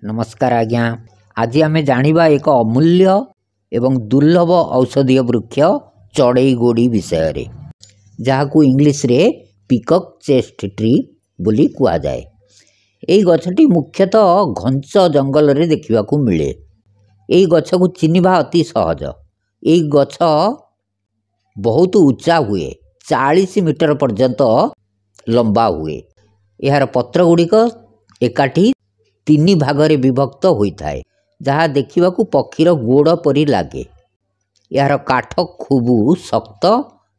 नमस्कार आज्ञा। आज आम जानिबा एक अमूल्य एवं दुर्लभ औषधीय वृक्ष चढ़ईगोड़ी विषय रे, जहाकू इंग्लिश रे पिकॉक चेस्ट ट्री बोली कुआ जाए। यही गछटी मुख्यतः घंच जंगल रे देखिबाकू मिले। यही गछ को चिन्हिबा अति सहज। यही गछ बहुत उच्चा हुए, 40 मीटर पर्यंत लंबा हुए। यार पत्र गुड़िक एकाठी 3 भागरे विभक्त होता है, जहाँ देखिबाकू पक्षीर गोड़ परी लागे। यार काठ खूब शक्त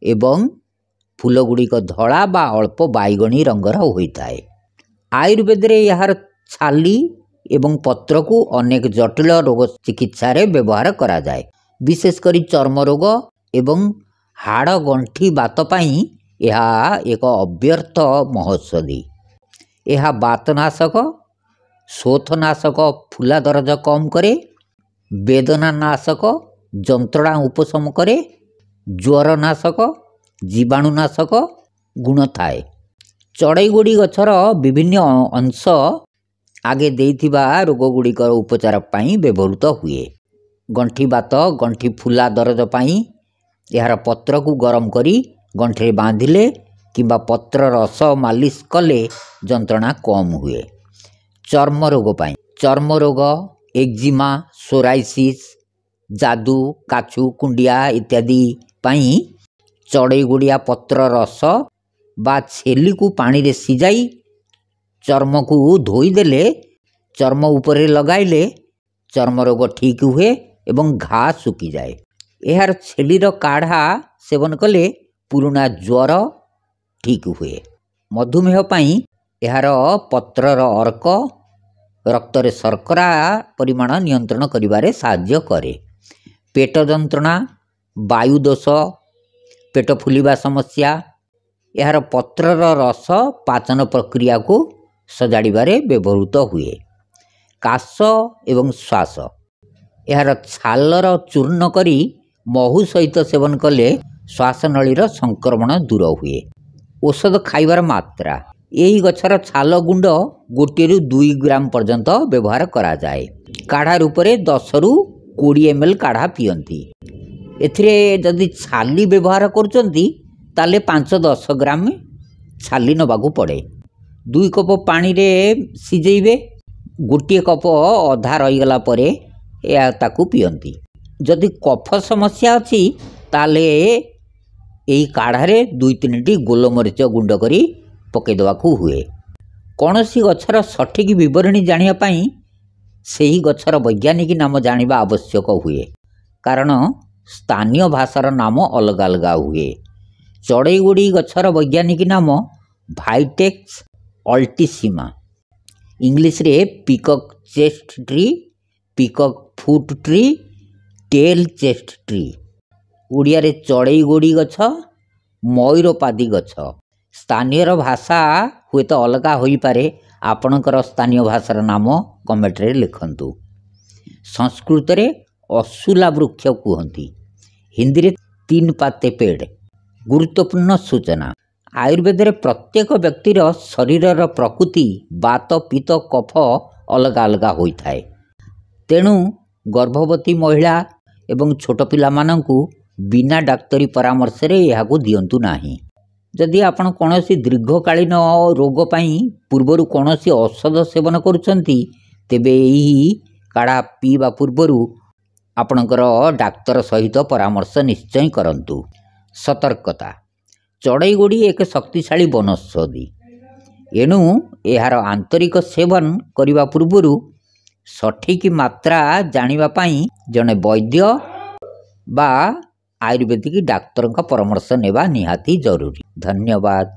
एवं फूल गुड़िक धड़ा बा अल्प बैगणी रंगर होता है। आयुर्वेद रे यार छाली एवं पत्र को अनेक जटिल रोग चिकित्सा रे व्यवहार करा जाए। विशेषकर चर्म रोग एवं हाड़ गंठी बात पाई यह एक अव्यर्थ महौषधि। यह बातनाशक, शोथनाशक, फूला दरज कम करे, वेदनानाशक, जंत्रणा उपशम करे, ज्वरनाशक, जीवाणुनाशक गुण थाए। चढ़ईगोड़ी गछर विभिन्न अंश आगे देइथिबा रोग गुड़िकर उपचार पाई व्यवहृत हुए। गंठी बात, गंठी फूला दरज पाई यार पत्र को गरम करी गंठी बांधिले किंबा पत्र रस मालिश कले जंत्रणा कम हुए। चर्म रोग पाई चर्म रोग, एक्जिमा, सोराइसिस, जादू, काछु, कुंडिया इत्यादि पाई चढ़ईगोड़िया पत्र रस बा छेली को पानी रे सिजाई चर्म को धोईदेले चर्म उपरे लगाइले चर्म रोग ठीक हुए एवं घा सुखी जाए। यार छेलीर काढ़ा सेवन कले पुराना ज्वर ठीक हुए। मधुमेह पाई यार पत्रर अर्क रक्त रे शर्करा परिमाण नियंत्रण करिबारे साहाय्य करे। पेट जंत्रणा, वायु दोष, पेट फुलिबा समस्या यार पत्रर रस पाचन प्रक्रिया को सजाड़िबारे व्यवहृत हुए। काश एवं श्वास यार छालर चूर्ण करी महू सहित सेवन कले श्वासनलीर संक्रमण दूर हुए। औषध खाइबार मात्रा यही गछर छाल गुंड 1 ରୁ 2 ग्राम पर्यंत व्यवहार करा जाए। काढ़ा रूप में 10 ରୁ 20 ml काढ़ा पियंती। एथिरे जदि छाली व्यवहार करचंती ताले 5-10 ग्राम छाली नबाकू पड़े। 2 कप पानी रे सिजेइबे, 1 कप अधा रहीगला परे या ताकू पियंती। जदि कफ समस्या अच्छी ताले यही काढ़ारे 2-3टी गोलमरीच गुंड करी पकईदेवाकू हुए। कौन सी गछर सठिक विवरणी जानिया पाई सही गछर वैज्ञानिक नाम जानिबा आवश्यक हुए, कारण स्थानीय भाषार नाम अलग अलग हुए। चढ़ईगोड़ी गछर वैज्ञानिक नाम भाइटेक्स अल्टीसिमा, इंग्लिश रे peacock chest tree, peacock foot tree, tail chest tree. Odia रे चढ़ईगोड़ी गछ, मयूरपादी गछ। स्थानीय भाषा हुए तो अलग होई पारे। आपणकर स्थानीय भाषार नाम कमेंट रे लिखंतु। संस्कृत रे असूला वृक्ष कहती, हिंदी रे 3 पाते पेड़। गुरुत्वपूर्ण सूचना, आयुर्वेद रे प्रत्येक व्यक्तिर शरीरर प्रकृति बात पित्त कफ अलग अलग होता है। तेणु गर्भवती महिला एवं छोट पिला मानंकु बिना डाक्तरी परामर्श रे यहाकू दियंतु नाही। जदि आपण कौनसी दीर्घकालीन रोग पाई पूर्वरु कौनसी औषध सेवन करुचंती तेबे यही काढ़ा पीवा पूर्वरु आपणकर डाक्तर सहित परामर्श निश्चय करंतु। सतर्कता, चढ़ईगोड़ी एक शक्तिशाली वनौषधि। एणु यार आंतरिक सेवन करिवा पूर्वरु सठिक मात्रा जानिबा पाई जने वैद्य बा आयुर्वेदिक डाक्तर का परामर्श नेबा निहाती जरूरी। धन्यवाद।